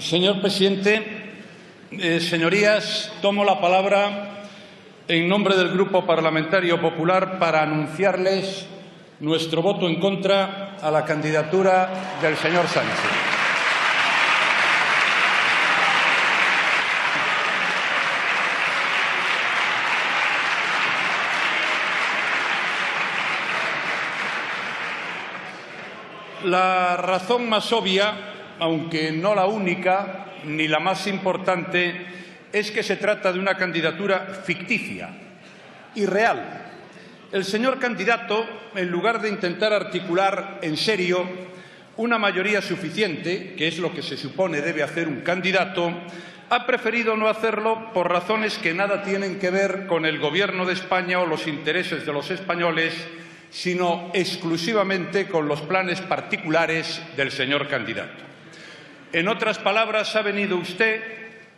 Señor presidente, señorías, tomo la palabra en nombre del Grupo Parlamentario Popular para anunciarles nuestro voto en contra a la candidatura del señor Sánchez. La razón más obvia, aunque no la única ni la más importante, es que se trata de una candidatura ficticia, irreal. El señor candidato, en lugar de intentar articular en serio una mayoría suficiente, que es lo que se supone debe hacer un candidato, ha preferido no hacerlo por razones que nada tienen que ver con el Gobierno de España o los intereses de los españoles, sino exclusivamente con los planes particulares del señor candidato. En otras palabras, ha venido usted,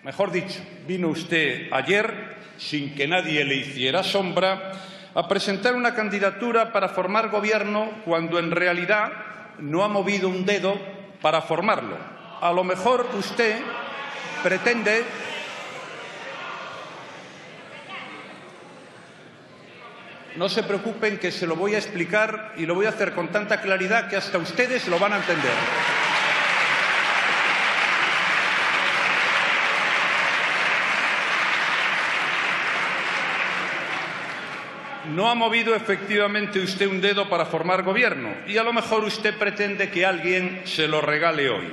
mejor dicho, vino usted ayer, sin que nadie le hiciera sombra, a presentar una candidatura para formar gobierno cuando en realidad no ha movido un dedo para formarlo. A lo mejor usted pretende... No se preocupen, que se lo voy a explicar y lo voy a hacer con tanta claridad que hasta ustedes lo van a entender. No ha movido efectivamente usted un dedo para formar gobierno y a lo mejor usted pretende que alguien se lo regale hoy.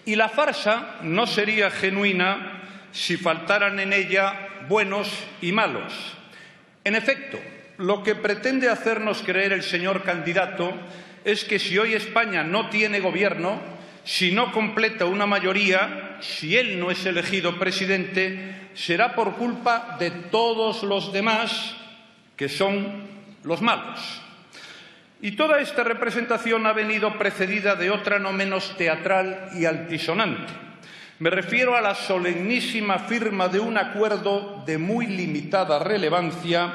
Y la farsa no sería genuina si faltaran en ella buenos y malos. En efecto, lo que pretende hacernos creer el señor candidato es que si hoy España no tiene gobierno, si no completa una mayoría, si él no es elegido presidente, será por culpa de todos los demás, que son los malos. Y toda esta representación ha venido precedida de otra no menos teatral y altisonante. Me refiero a la solemnísima firma de un acuerdo de muy limitada relevancia,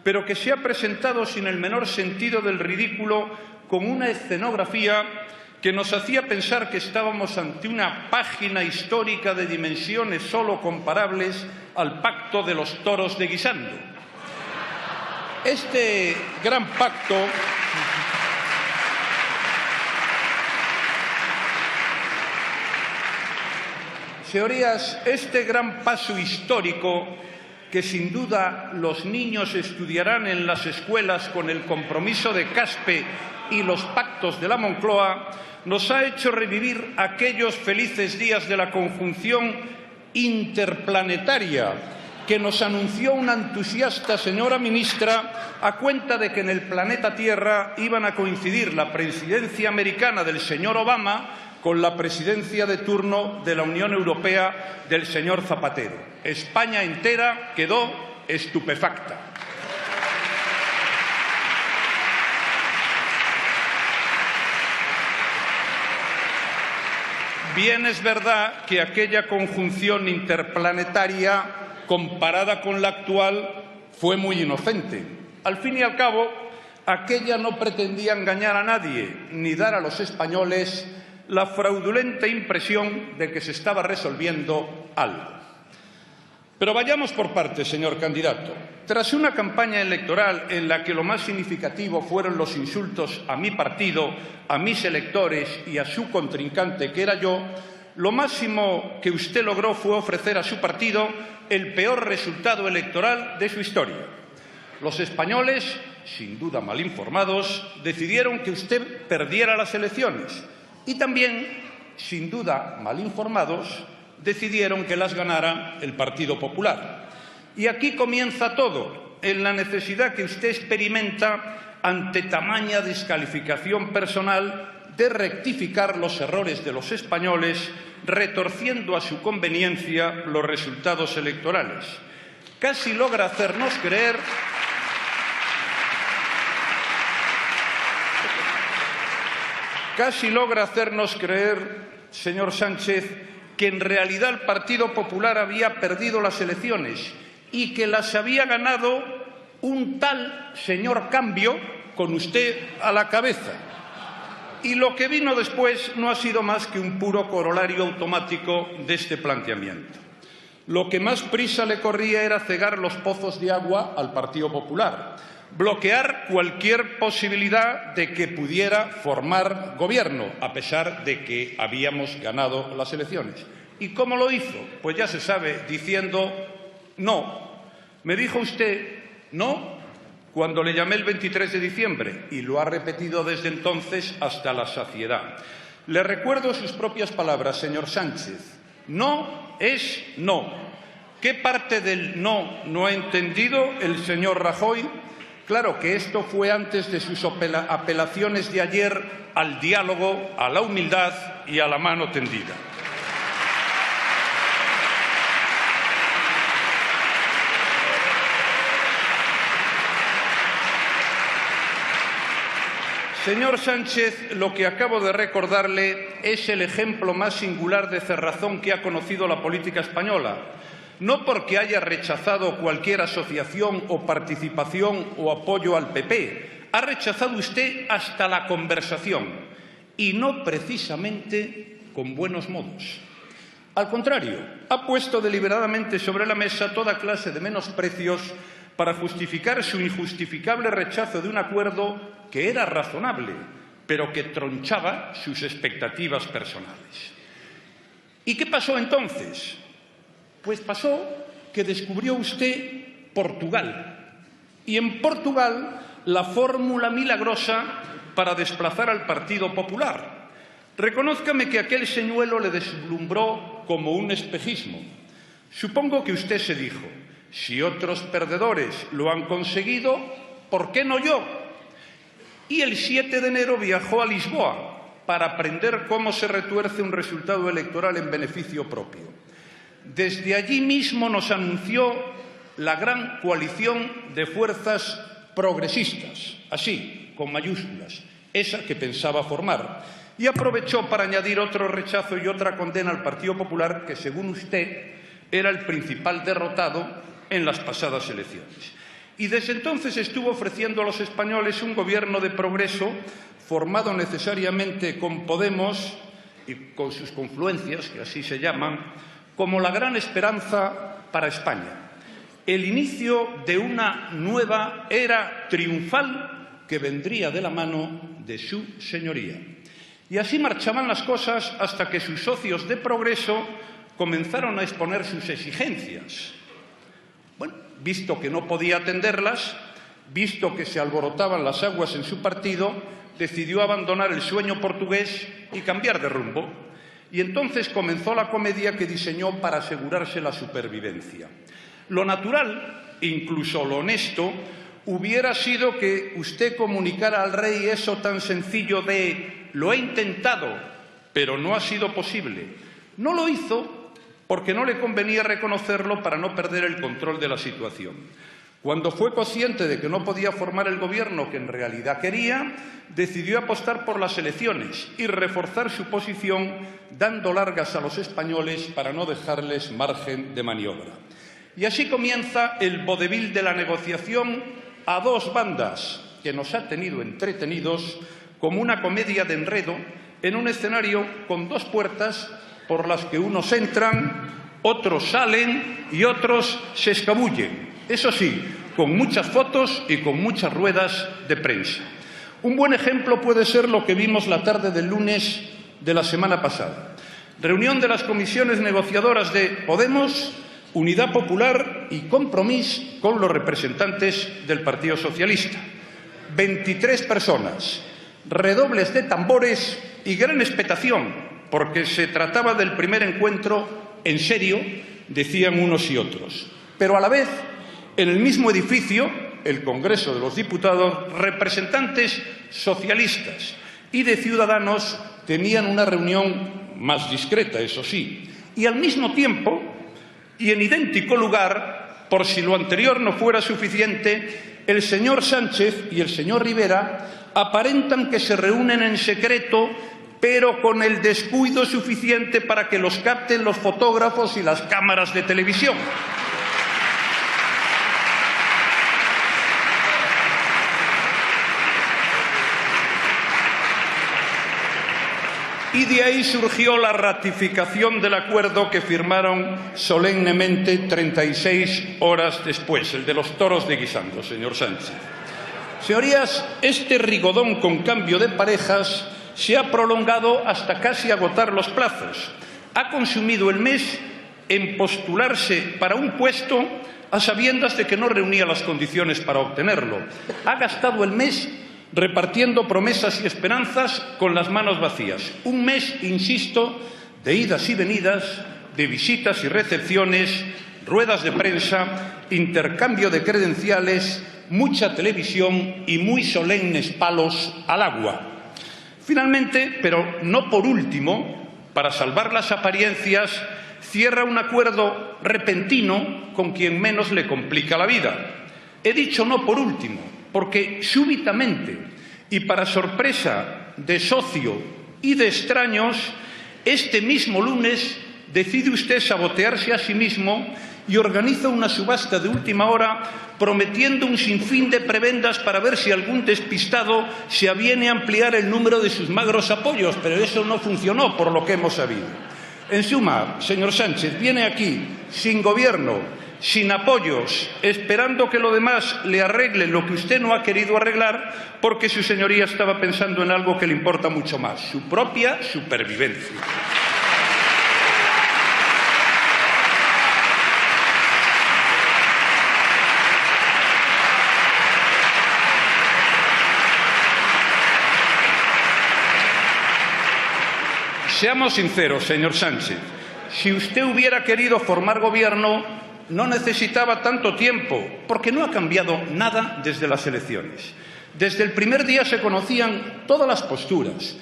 pero que se ha presentado sin el menor sentido del ridículo, con una escenografía que nos hacía pensar que estábamos ante una página histórica de dimensiones solo comparables al pacto de los toros de Guisando. Este gran pacto señorías, este gran paso histórico que sin duda los niños estudiarán en las escuelas con el compromiso de Caspe y los pactos de la Moncloa, nos ha hecho revivir aquellos felices días de la conjunción interplanetaria que nos anunció una entusiasta señora ministra a cuenta de que en el planeta Tierra iban a coincidir la presidencia americana del señor Obama con la presidencia de turno de la Unión Europea del señor Zapatero. España entera quedó estupefacta. Bien es verdad que aquella conjunción interplanetaria, comparada con la actual, fue muy inocente. Al fin y al cabo, aquella no pretendía engañar a nadie ni dar a los españoles la fraudulenta impresión de que se estaba resolviendo algo. Pero vayamos por partes, señor candidato. Tras una campaña electoral en la que lo más significativo fueron los insultos a mi partido, a mis electores y a su contrincante, que era yo, lo máximo que usted logró fue ofrecer a su partido el peor resultado electoral de su historia. Los españoles, sin duda mal informados, decidieron que usted perdiera las elecciones. Y también, sin duda mal informados, decidieron que las ganara el Partido Popular. Y aquí comienza todo, en la necesidad que usted experimenta ante tamaña descalificación personal de rectificar los errores de los españoles, retorciendo a su conveniencia los resultados electorales. Casi logra hacernos creer señor Sánchez, que en realidad el Partido Popular había perdido las elecciones y que las había ganado un tal señor Cambio con usted a la cabeza. Y lo que vino después no ha sido más que un puro corolario automático de este planteamiento. Lo que más prisa le corría era cegar los pozos de agua al Partido Popular, bloquear cualquier posibilidad de que pudiera formar gobierno, a pesar de que habíamos ganado las elecciones. ¿Y cómo lo hizo? Pues ya se sabe, diciendo no. Me dijo usted no cuando le llamé el 23 de diciembre y lo ha repetido desde entonces hasta la saciedad. Le recuerdo sus propias palabras, señor Sánchez. No es no. ¿Qué parte del no ha entendido el señor Rajoy? Claro que esto fue antes de sus apelaciones de ayer al diálogo, a la humildad y a la mano tendida. Señor Sánchez, lo que acabo de recordarle es el ejemplo más singular de cerrazón que ha conocido la política española. No porque haya rechazado cualquier asociación o participación o apoyo al PP. Ha rechazado usted hasta la conversación, y no precisamente con buenos modos. Al contrario, ha puesto deliberadamente sobre la mesa toda clase de menosprecios para justificar su injustificable rechazo de un acuerdo que era razonable, pero que tronchaba sus expectativas personales. ¿Y qué pasó entonces? Pues pasó que descubrió usted Portugal. Y en Portugal la fórmula milagrosa para desplazar al Partido Popular. Reconózcame que aquel señuelo le deslumbró como un espejismo. Supongo que usted se dijo, si otros perdedores lo han conseguido, ¿por qué no yo? Y el 7 de enero viajó a Lisboa para aprender cómo se retuerce un resultado electoral en beneficio propio. Desde allí mismo nos anunció la gran coalición de fuerzas progresistas, así, con mayúsculas, esa que pensaba formar, y aprovechó para añadir otro rechazo y otra condena al Partido Popular, que, según usted, era el principal derrotado en las pasadas elecciones. Y desde entonces estuvo ofreciendo a los españoles un gobierno de progreso formado necesariamente con Podemos y con sus confluencias, que así se llaman, como la gran esperanza para España, el inicio de una nueva era triunfal que vendría de la mano de su señoría. Y así marchaban las cosas hasta que sus socios de progreso comenzaron a exponer sus exigencias. Bueno, visto que no podía atenderlas, visto que se alborotaban las aguas en su partido, decidió abandonar el sueño portugués y cambiar de rumbo. Y entonces comenzó la comedia que diseñó para asegurarse la supervivencia. Lo natural, incluso lo honesto, hubiera sido que usted comunicara al rey eso tan sencillo de «lo he intentado, pero no ha sido posible». No lo hizo porque no le convenía reconocerlo para no perder el control de la situación. Cuando fue consciente de que no podía formar el gobierno que en realidad quería, decidió apostar por las elecciones y reforzar su posición, dando largas a los españoles para no dejarles margen de maniobra. Y así comienza el vodevil de la negociación a dos bandas, que nos ha tenido entretenidos como una comedia de enredo en un escenario con dos puertas por las que unos entran, otros salen y otros se escabullen. Eso sí, con muchas fotos y con muchas ruedas de prensa. Un buen ejemplo puede ser lo que vimos la tarde del lunes de la semana pasada. Reunión de las comisiones negociadoras de Podemos, Unidad Popular y Compromís con los representantes del Partido Socialista. 23 personas, redobles de tambores y gran expectación, porque se trataba del primer encuentro en serio, decían unos y otros. Pero a la vez, en el mismo edificio, el Congreso de los Diputados, representantes socialistas y de Ciudadanos tenían una reunión más discreta, eso sí. Y al mismo tiempo, y en idéntico lugar, por si lo anterior no fuera suficiente, el señor Sánchez y el señor Rivera aparentan que se reúnen en secreto, pero con el descuido suficiente para que los capten los fotógrafos y las cámaras de televisión. Y de ahí surgió la ratificación del acuerdo que firmaron solemnemente 36 horas después, el de los toros de Guisando, señor Sánchez. Señorías, este rigodón con cambio de parejas se ha prolongado hasta casi agotar los plazos. Ha consumido el mes en postularse para un puesto a sabiendas de que no reunía las condiciones para obtenerlo. Ha gastado el mes repartiendo promesas y esperanzas con las manos vacías. Un mes, insisto, de idas y venidas, de visitas y recepciones, ruedas de prensa, intercambio de credenciales, mucha televisión y muy solemnes palos al agua. Finalmente, pero no por último, para salvar las apariencias, cierra un acuerdo repentino con quien menos le complica la vida. He dicho no por último, porque súbitamente y para sorpresa de socio y de extraños, este mismo lunes decide usted sabotearse a sí mismo y organiza una subasta de última hora prometiendo un sinfín de prebendas para ver si algún despistado se aviene a ampliar el número de sus magros apoyos, pero eso no funcionó por lo que hemos sabido. En suma, señor Sánchez, viene aquí sin gobierno, sin apoyos, esperando que lo demás le arregle lo que usted no ha querido arreglar, porque su señoría estaba pensando en algo que le importa mucho más, su propia supervivencia. Seamos sinceros, señor Sánchez, si usted hubiera querido formar gobierno, no necesitaba tanto tiempo, porque no ha cambiado nada desde las elecciones. Desde el primer día se conocían todas las posturas,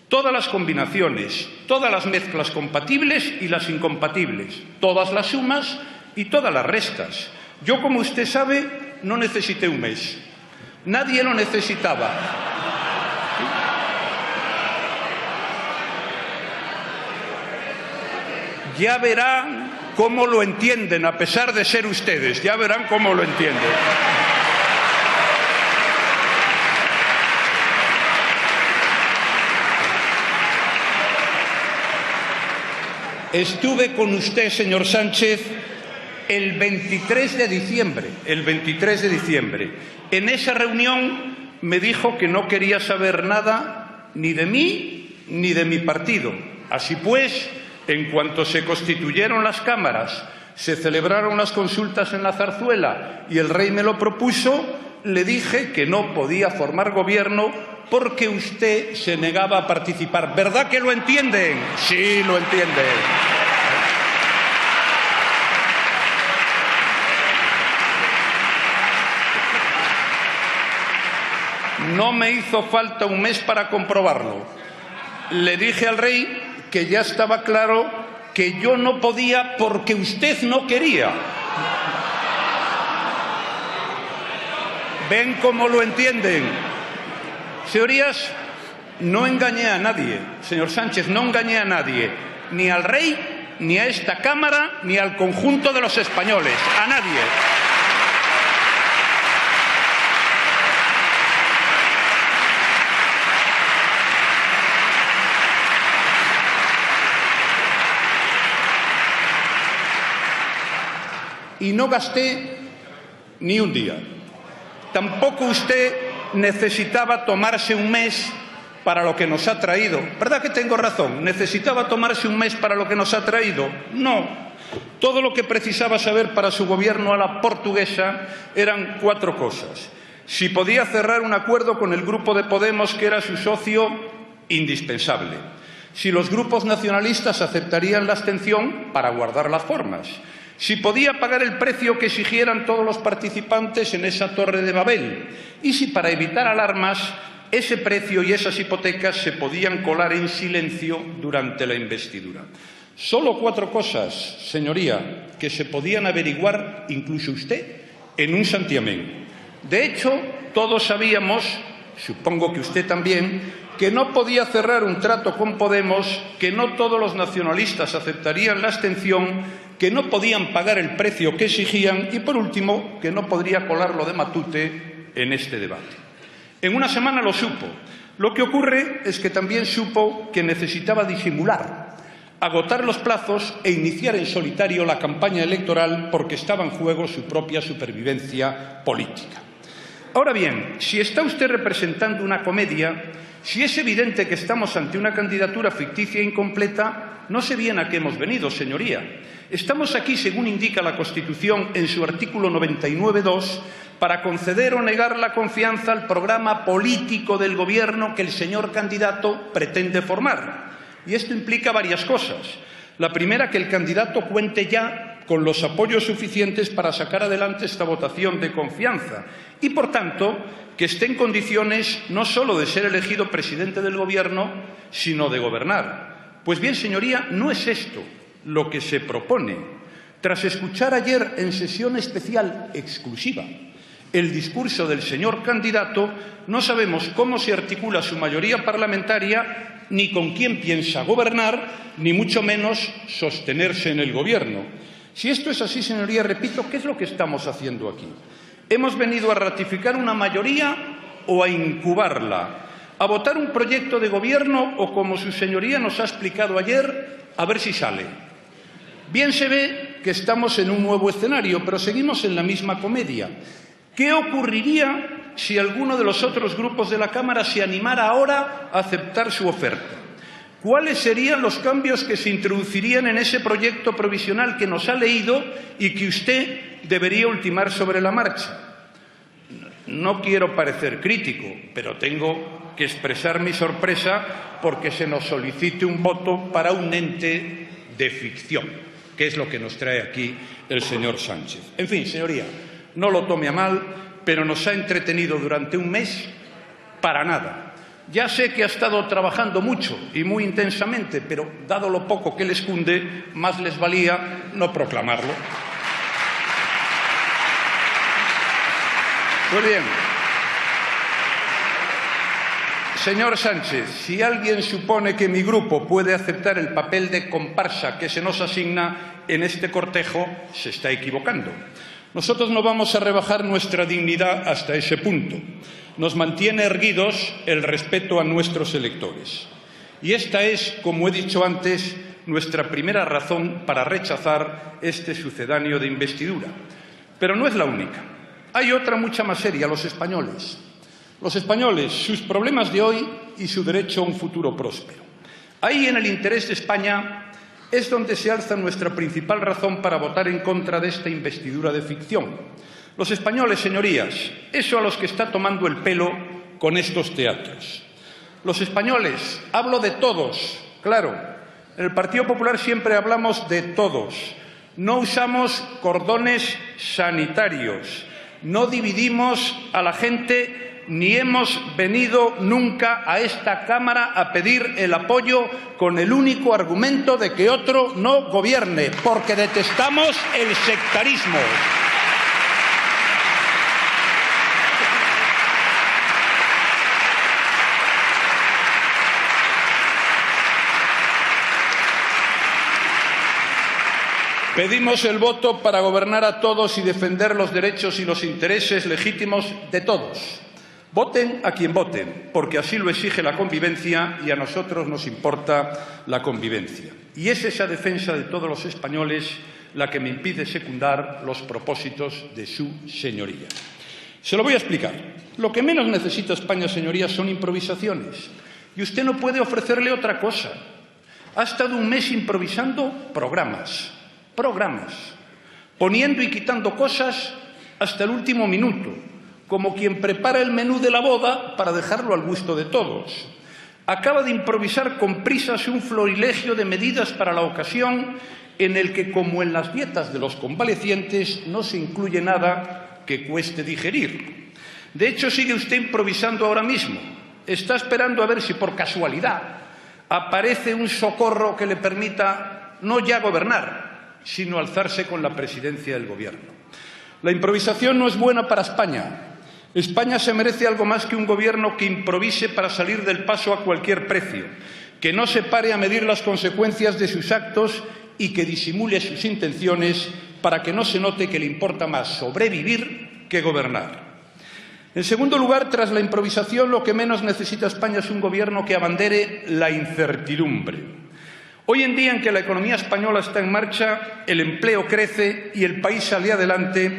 todas las combinaciones, todas las mezclas compatibles y las incompatibles, todas las sumas y todas las restas. Yo, como usted sabe, no necesité un mes. Nadie lo necesitaba. Ya verán cómo lo entienden, a pesar de ser ustedes. Ya verán cómo lo entienden. Estuve con usted, señor Sánchez, el 23 de diciembre. En esa reunión me dijo que no quería saber nada ni de mí ni de mi partido. Así pues, en cuanto se constituyeron las cámaras, se celebraron las consultas en la Zarzuela y el rey me lo propuso, le dije que no podía formar gobierno porque usted se negaba a participar. ¿Verdad que lo entienden? Sí, lo entienden. No me hizo falta un mes para comprobarlo. Le dije al rey que ya estaba claro que yo no podía porque usted no quería. ¿Ven cómo lo entienden? Señorías, no engañé a nadie, señor Sánchez, no engañé a nadie, ni al rey, ni a esta Cámara, ni al conjunto de los españoles, a nadie. Y no gasté ni un día. Tampoco usted necesitaba tomarse un mes para lo que nos ha traído. ¿Verdad que tengo razón? ¿Necesitaba tomarse un mes para lo que nos ha traído? No. Todo lo que precisaba saber para su gobierno a la portuguesa eran 4 cosas. Si podía cerrar un acuerdo con el grupo de Podemos, que era su socio indispensable. Si los grupos nacionalistas aceptarían la abstención para guardar las formas. Si podía pagar el precio que exigieran todos los participantes en esa Torre de Babel y si para evitar alarmas ese precio y esas hipotecas se podían colar en silencio durante la investidura. Solo 4 cosas, señoría, que se podían averiguar incluso usted en un santiamén. De hecho, todos sabíamos, supongo que usted también, que no podía cerrar un trato con Podemos, que no todos los nacionalistas aceptarían la abstención, que no podían pagar el precio que exigían y, por último, que no podría colarlo de Matute en este debate. En una semana lo supo. Lo que ocurre es que también supo que necesitaba disimular, agotar los plazos e iniciar en solitario la campaña electoral porque estaba en juego su propia supervivencia política. Ahora bien, si está usted representando una comedia, si es evidente que estamos ante una candidatura ficticia e incompleta, no sé bien a qué hemos venido, señoría. Estamos aquí, según indica la Constitución en su artículo 99.2, para conceder o negar la confianza al programa político del Gobierno que el señor candidato pretende formar. Y esto implica varias cosas. La primera, que el candidato cuente ya con los apoyos suficientes para sacar adelante esta votación de confianza y, por tanto, que esté en condiciones no solo de ser elegido presidente del Gobierno, sino de gobernar. Pues bien, señoría, no es esto lo que se propone. Tras escuchar ayer en sesión especial exclusiva el discurso del señor candidato, no sabemos cómo se articula su mayoría parlamentaria, ni con quién piensa gobernar, ni mucho menos sostenerse en el Gobierno. Si esto es así, señoría, repito, ¿qué es lo que estamos haciendo aquí? ¿Hemos venido a ratificar una mayoría o a incubarla? ¿A votar un proyecto de Gobierno o, como su señoría nos ha explicado ayer, a ver si sale? Bien se ve que estamos en un nuevo escenario, pero seguimos en la misma comedia. ¿Qué ocurriría si alguno de los otros grupos de la Cámara se animara ahora a aceptar su oferta? ¿Cuáles serían los cambios que se introducirían en ese proyecto provisional que nos ha leído y que usted debería ultimar sobre la marcha? No quiero parecer crítico, pero tengo que expresar mi sorpresa porque se nos solicite un voto para un ente de ficción, que es lo que nos trae aquí el señor Sánchez. En fin, señoría, no lo tome a mal, pero nos ha entretenido durante un mes para nada. Ya sé que ha estado trabajando mucho y muy intensamente, pero dado lo poco que les cunde, más les valía no proclamarlo. Pues bien, señor Sánchez, si alguien supone que mi grupo puede aceptar el papel de comparsa que se nos asigna en este cortejo, se está equivocando. Nosotros no vamos a rebajar nuestra dignidad hasta ese punto. Nos mantiene erguidos el respeto a nuestros electores. Y esta es, como he dicho antes, nuestra primera razón para rechazar este sucedáneo de investidura. Pero no es la única. Hay otra mucha más seria, los españoles. Los españoles, sus problemas de hoy y su derecho a un futuro próspero. Ahí, en el interés de España, es donde se alza nuestra principal razón para votar en contra de esta investidura de ficción. Los españoles, señorías, eso a los que está tomando el pelo con estos teatros. Los españoles, hablo de todos, claro, en el Partido Popular siempre hablamos de todos. No usamos cordones sanitarios, no dividimos a la gente, ni hemos venido nunca a esta Cámara a pedir el apoyo con el único argumento de que otro no gobierne, porque detestamos el sectarismo. Pedimos el voto para gobernar a todos y defender los derechos y los intereses legítimos de todos. Voten a quien voten, porque así lo exige la convivencia y a nosotros nos importa la convivencia. Y es esa defensa de todos los españoles la que me impide secundar los propósitos de su señoría. Se lo voy a explicar. Lo que menos necesita España, señorías, son improvisaciones. Y usted no puede ofrecerle otra cosa. Ha estado un mes improvisando programas, poniendo y quitando cosas hasta el último minuto, como quien prepara el menú de la boda para dejarlo al gusto de todos. Acaba de improvisar con prisas un florilegio de medidas para la ocasión en el que, como en las dietas de los convalecientes, no se incluye nada que cueste digerir. De hecho, sigue usted improvisando ahora mismo. Está esperando a ver si por casualidad aparece un socorro que le permita no ya gobernar, sino alzarse con la presidencia del Gobierno. La improvisación no es buena para España. España se merece algo más que un Gobierno que improvise para salir del paso a cualquier precio, que no se pare a medir las consecuencias de sus actos y que disimule sus intenciones para que no se note que le importa más sobrevivir que gobernar. En segundo lugar, tras la improvisación, lo que menos necesita España es un gobierno que abandere la incertidumbre. Hoy en día, en que la economía española está en marcha, el empleo crece y el país sale adelante,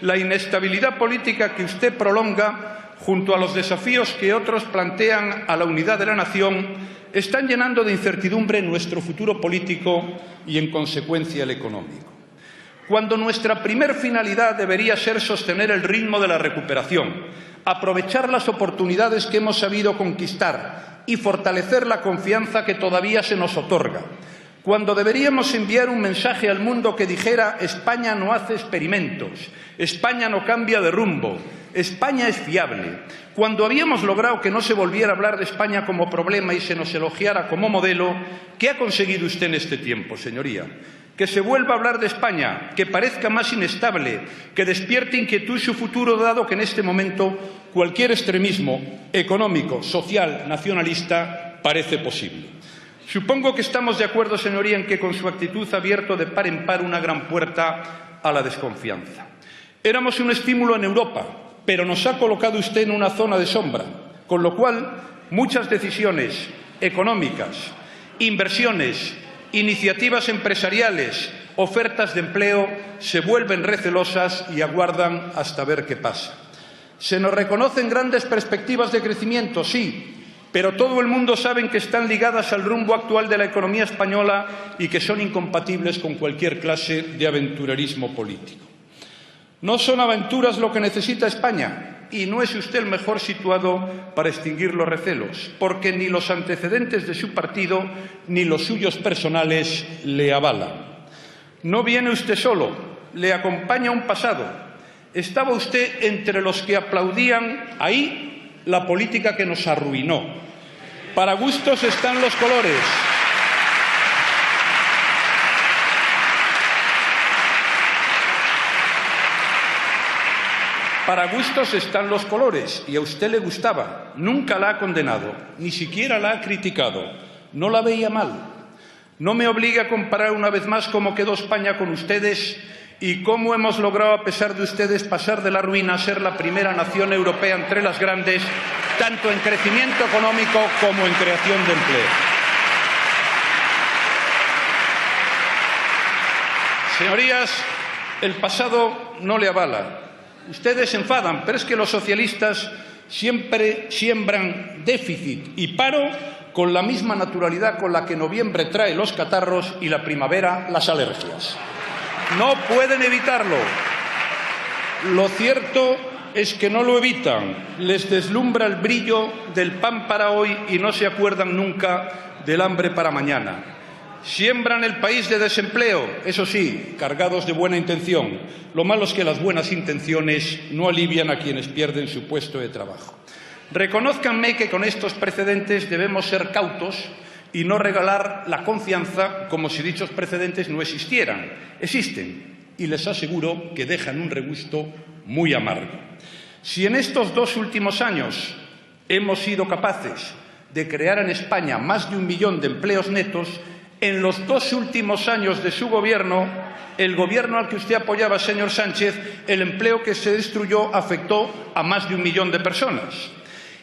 la inestabilidad política que usted prolonga, junto a los desafíos que otros plantean a la unidad de la nación, están llenando de incertidumbre nuestro futuro político y, en consecuencia, el económico. Cuando nuestra primer finalidad debería ser sostener el ritmo de la recuperación, aprovechar las oportunidades que hemos sabido conquistar y fortalecer la confianza que todavía se nos otorga. Cuando deberíamos enviar un mensaje al mundo que dijera: España no hace experimentos, España no cambia de rumbo, España es fiable. Cuando habíamos logrado que no se volviera a hablar de España como problema y se nos elogiara como modelo, ¿qué ha conseguido usted en este tiempo, señoría? Que se vuelva a hablar de España, que parezca más inestable, que despierte inquietud su futuro, dado que en este momento cualquier extremismo económico, social, nacionalista parece posible. Supongo que estamos de acuerdo, señoría, en que con su actitud ha abierto de par en par una gran puerta a la desconfianza. Éramos un estímulo en Europa, pero nos ha colocado usted en una zona de sombra, con lo cual muchas decisiones económicas, inversiones, iniciativas empresariales, ofertas de empleo se vuelven recelosas y aguardan hasta ver qué pasa. Se nos reconocen grandes perspectivas de crecimiento, sí, pero todo el mundo sabe que están ligadas al rumbo actual de la economía española y que son incompatibles con cualquier clase de aventurerismo político. No son aventuras lo que necesita España, y no es usted el mejor situado para extinguir los recelos, porque ni los antecedentes de su partido ni los suyos personales le avalan. No viene usted solo, le acompaña un pasado. Estaba usted entre los que aplaudían ahí la política que nos arruinó. Para gustos están los colores. Para gustos están los colores, y a usted le gustaba. Nunca la ha condenado, ni siquiera la ha criticado. No la veía mal. No me obligue a comparar una vez más cómo quedó España con ustedes y cómo hemos logrado, a pesar de ustedes, pasar de la ruina a ser la primera nación europea entre las grandes, tanto en crecimiento económico como en creación de empleo. Señorías, el pasado no le avala. Ustedes se enfadan, pero es que los socialistas siempre siembran déficit y paro con la misma naturalidad con la que noviembre trae los catarros y la primavera las alergias. No pueden evitarlo. Lo cierto es que no lo evitan. Les deslumbra el brillo del pan para hoy y no se acuerdan nunca del hambre para mañana. Siembran el país de desempleo, eso sí, cargados de buena intención. Lo malo es que las buenas intenciones no alivian a quienes pierden su puesto de trabajo. Reconózcanme que con estos precedentes debemos ser cautos y no regalar la confianza como si dichos precedentes no existieran. Existen y les aseguro que dejan un regusto muy amargo. Si en estos 2 últimos años hemos sido capaces de crear en España más de 1 millón de empleos netos, en los 2 últimos años de su gobierno, el gobierno al que usted apoyaba, señor Sánchez, el empleo que se destruyó afectó a más de 1 millón de personas.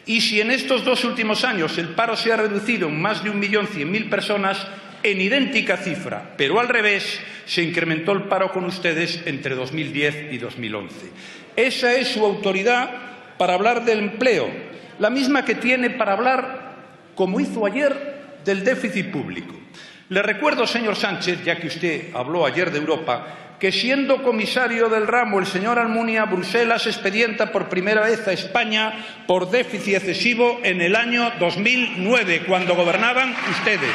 Y si en estos 2 últimos años el paro se ha reducido en más de 1.100.000 personas, en idéntica cifra, pero al revés, se incrementó el paro con ustedes entre 2010 y 2011. Esa es su autoridad para hablar del empleo, la misma que tiene para hablar, como hizo ayer, del déficit público. Le recuerdo, señor Sánchez, ya que usted habló ayer de Europa, que siendo comisario del ramo el señor Almunia, Bruselas expedienta por primera vez a España por déficit excesivo en el año 2009, cuando gobernaban ustedes.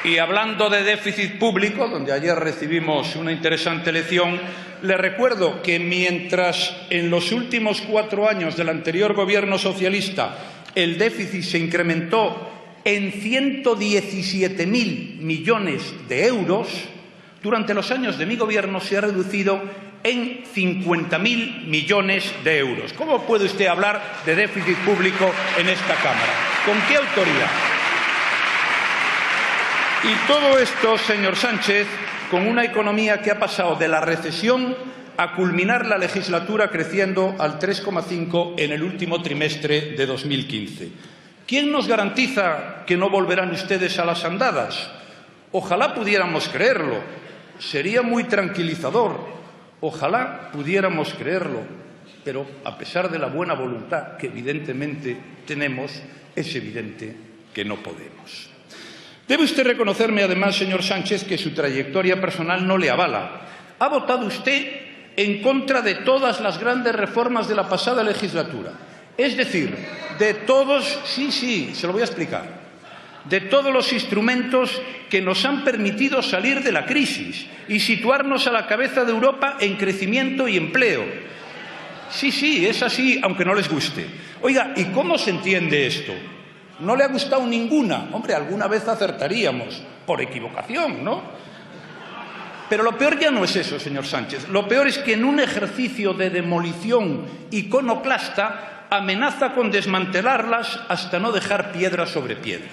Y hablando de déficit público, donde ayer recibimos una interesante lección, le recuerdo que mientras en los últimos 4 años del anterior gobierno socialista el déficit se incrementó en 117.000 millones de euros, durante los años de mi gobierno se ha reducido en 50.000 millones de euros. ¿Cómo puede usted hablar de déficit público en esta Cámara? ¿Con qué autoridad? Y todo esto, señor Sánchez, con una economía que ha pasado de la recesión a culminar la legislatura creciendo al 3,5 en el último trimestre de 2015. ¿Quién nos garantiza que no volverán ustedes a las andadas? Ojalá pudiéramos creerlo. Sería muy tranquilizador. Ojalá pudiéramos creerlo. Pero, a pesar de la buena voluntad que evidentemente tenemos, es evidente que no podemos. Debe usted reconocerme, además, señor Sánchez, que su trayectoria personal no le avala. Ha votado usted en contra de todas las grandes reformas de la pasada legislatura. Es decir, de todos, sí, se lo voy a explicar, de todos los instrumentos que nos han permitido salir de la crisis y situarnos a la cabeza de Europa en crecimiento y empleo. Sí, es así, aunque no les guste. Oiga, ¿y cómo se entiende esto? ¿No le ha gustado ninguna? Hombre, alguna vez acertaríamos, por equivocación, ¿no? Pero lo peor ya no es eso, señor Sánchez. Lo peor es que en un ejercicio de demolición iconoclasta amenaza con desmantelarlas hasta no dejar piedra sobre piedra.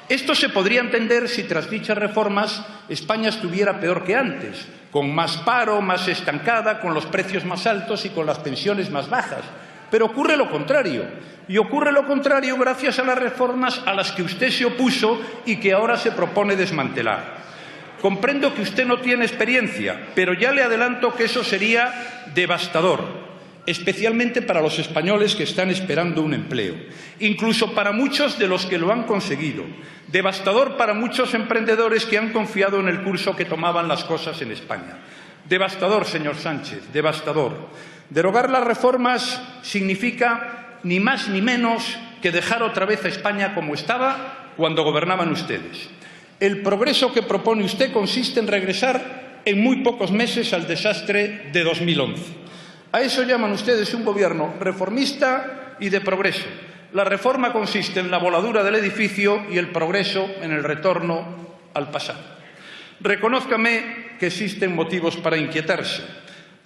Esto se podría entender si tras dichas reformas España estuviera peor que antes, con más paro, más estancada, con los precios más altos y con las pensiones más bajas. Pero ocurre lo contrario. Y ocurre lo contrario gracias a las reformas a las que usted se opuso y que ahora se propone desmantelar. Comprendo que usted no tiene experiencia, pero ya le adelanto que eso sería devastador, especialmente para los españoles que están esperando un empleo, incluso para muchos de los que lo han conseguido, devastador para muchos emprendedores que han confiado en el curso que tomaban las cosas en España. Devastador, señor Sánchez, devastador. Derogar las reformas significa ni más ni menos que dejar otra vez a España como estaba cuando gobernaban ustedes. El progreso que propone usted consiste en regresar en muy pocos meses al desastre de 2011. A eso llaman ustedes un gobierno reformista y de progreso. La reforma consiste en la voladura del edificio y el progreso en el retorno al pasado. Reconózcame que existen motivos para inquietarse.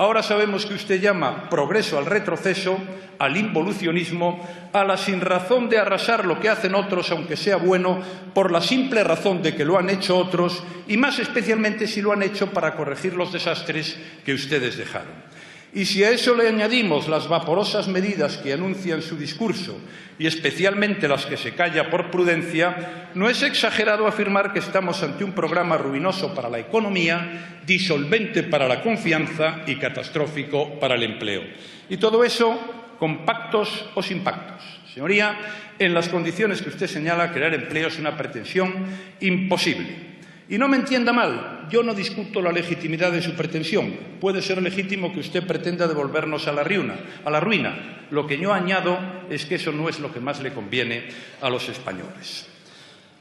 Ahora sabemos que usted llama progreso al retroceso, al involucionismo, a la sinrazón de arrasar lo que hacen otros, aunque sea bueno, por la simple razón de que lo han hecho otros y más especialmente si lo han hecho para corregir los desastres que ustedes dejaron. Y si a eso le añadimos las vaporosas medidas que anuncia en su discurso y especialmente las que se calla por prudencia, no es exagerado afirmar que estamos ante un programa ruinoso para la economía, disolvente para la confianza y catastrófico para el empleo. Y todo eso con pactos o sin pactos. Señoría, en las condiciones que usted señala, crear empleo es una pretensión imposible. Y no me entienda mal, yo no discuto la legitimidad de su pretensión. Puede ser legítimo que usted pretenda devolvernos a la ruina. Lo que yo añado es que eso no es lo que más le conviene a los españoles.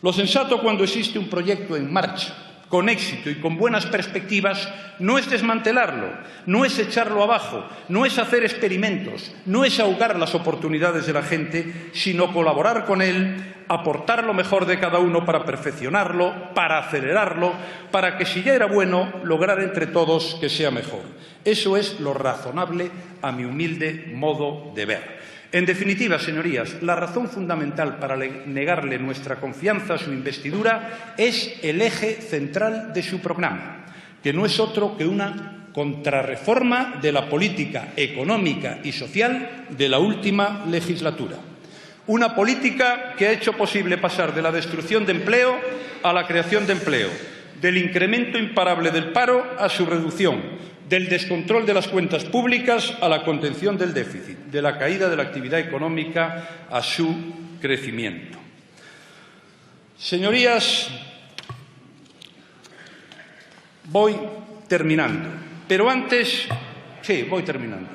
Lo sensato cuando existe un proyecto en marcha, con éxito y con buenas perspectivas, no es desmantelarlo, no es echarlo abajo, no es hacer experimentos, no es ahogar las oportunidades de la gente, sino colaborar con él, aportar lo mejor de cada uno para perfeccionarlo, para acelerarlo, para que si ya era bueno, lograr entre todos que sea mejor. Eso es lo razonable a mi humilde modo de ver. En definitiva, señorías, la razón fundamental para negarle nuestra confianza a su investidura es el eje central de su programa, que no es otro que una contrarreforma de la política económica y social de la última legislatura. Una política que ha hecho posible pasar de la destrucción de empleo a la creación de empleo, del incremento imparable del paro a su reducción, del descontrol de las cuentas públicas a la contención del déficit, de la caída de la actividad económica a su crecimiento. Señorías, voy terminando, pero antes, voy terminando.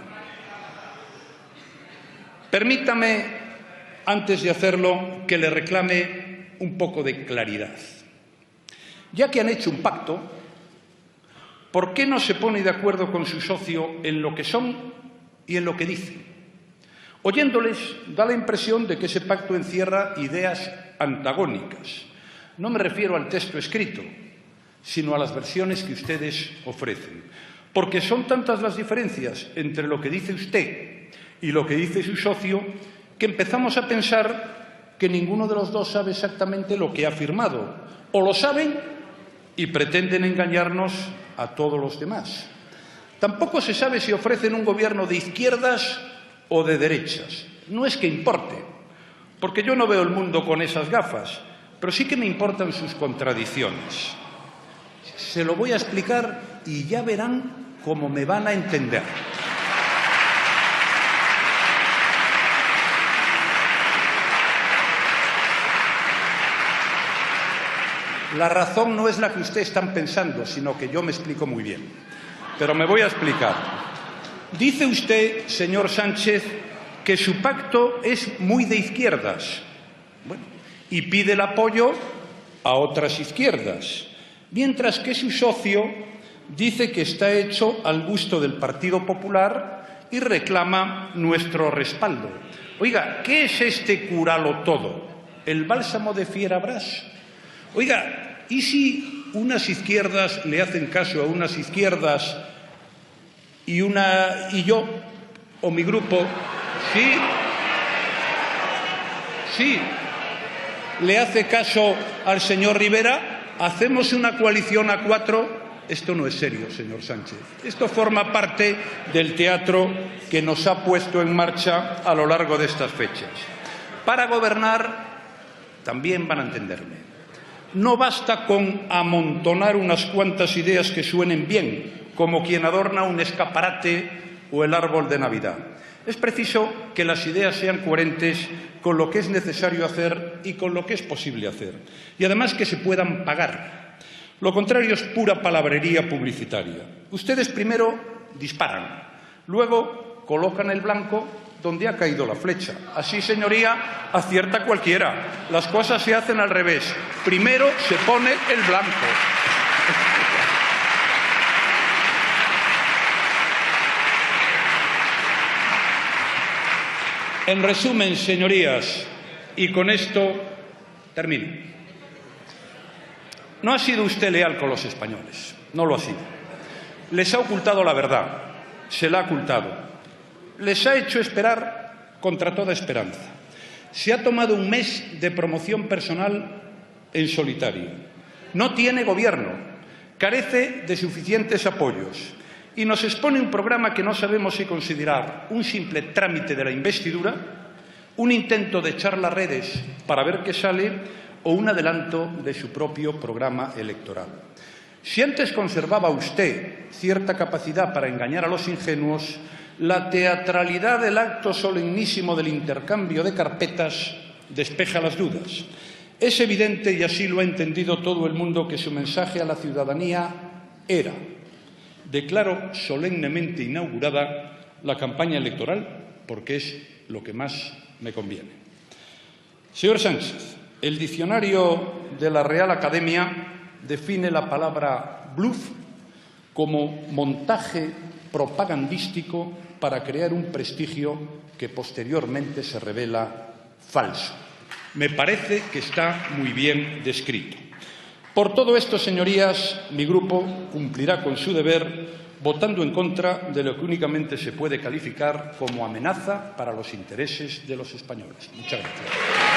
Permítame, antes de hacerlo, que le reclame un poco de claridad. Ya que han hecho un pacto, ¿por qué no se pone de acuerdo con su socio en lo que son y en lo que dicen? Oyéndoles, da la impresión de que ese pacto encierra ideas antagónicas. No me refiero al texto escrito, sino a las versiones que ustedes ofrecen. Porque son tantas las diferencias entre lo que dice usted y lo que dice su socio que empezamos a pensar que ninguno de los dos sabe exactamente lo que ha firmado. O lo saben y pretenden engañarnos a todos los demás. Tampoco se sabe si ofrecen un gobierno de izquierdas o de derechas. No es que importe, porque yo no veo el mundo con esas gafas, pero sí que me importan sus contradicciones. Se lo voy a explicar y ya verán cómo me van a entender. La razón no es la que ustedes están pensando, sino que yo me explico muy bien. Pero me voy a explicar. Dice usted, señor Sánchez, que su pacto es muy de izquierdas. Bueno, y pide el apoyo a otras izquierdas. Mientras que su socio dice que está hecho al gusto del Partido Popular y reclama nuestro respaldo. Oiga, ¿qué es este curalo todo? ¿El bálsamo de Fierabras? Oiga, ¿y si unas izquierdas le hacen caso a unas izquierdas y yo o mi grupo sí le hace caso al señor Rivera? ¿Hacemos una coalición a 4? Esto no es serio, señor Sánchez. Esto forma parte del teatro que nos ha puesto en marcha a lo largo de estas fechas. Para gobernar, también van a entenderme, no basta con amontonar unas cuantas ideas que suenen bien, como quien adorna un escaparate o el árbol de Navidad. Es preciso que las ideas sean coherentes con lo que es necesario hacer y con lo que es posible hacer. Y además que se puedan pagar. Lo contrario es pura palabrería publicitaria. Ustedes primero disparan, luego colocan el blanco donde ha caído la flecha. Así, señoría, acierta cualquiera. Las cosas se hacen al revés. Primero se pone el blanco. En resumen, señorías, y con esto termino. No ha sido usted leal con los españoles, no lo ha sido. Les ha ocultado la verdad, se la ha ocultado. Les ha hecho esperar contra toda esperanza. Se ha tomado un mes de promoción personal en solitario. No tiene gobierno, carece de suficientes apoyos y nos expone un programa que no sabemos si considerar un simple trámite de la investidura, un intento de echar las redes para ver qué sale o un adelanto de su propio programa electoral. Si antes conservaba usted cierta capacidad para engañar a los ingenuos, la teatralidad del acto solemnísimo del intercambio de carpetas despeja las dudas. Es evidente, y así lo ha entendido todo el mundo, que su mensaje a la ciudadanía era: declaro solemnemente inaugurada la campaña electoral porque es lo que más me conviene. Señor Sánchez, el diccionario de la Real Academia define la palabra bluff como montaje propagandístico para crear un prestigio que posteriormente se revela falso. Me parece que está muy bien descrito. Por todo esto, señorías, mi grupo cumplirá con su deber votando en contra de lo que únicamente se puede calificar como amenaza para los intereses de los españoles. Muchas gracias.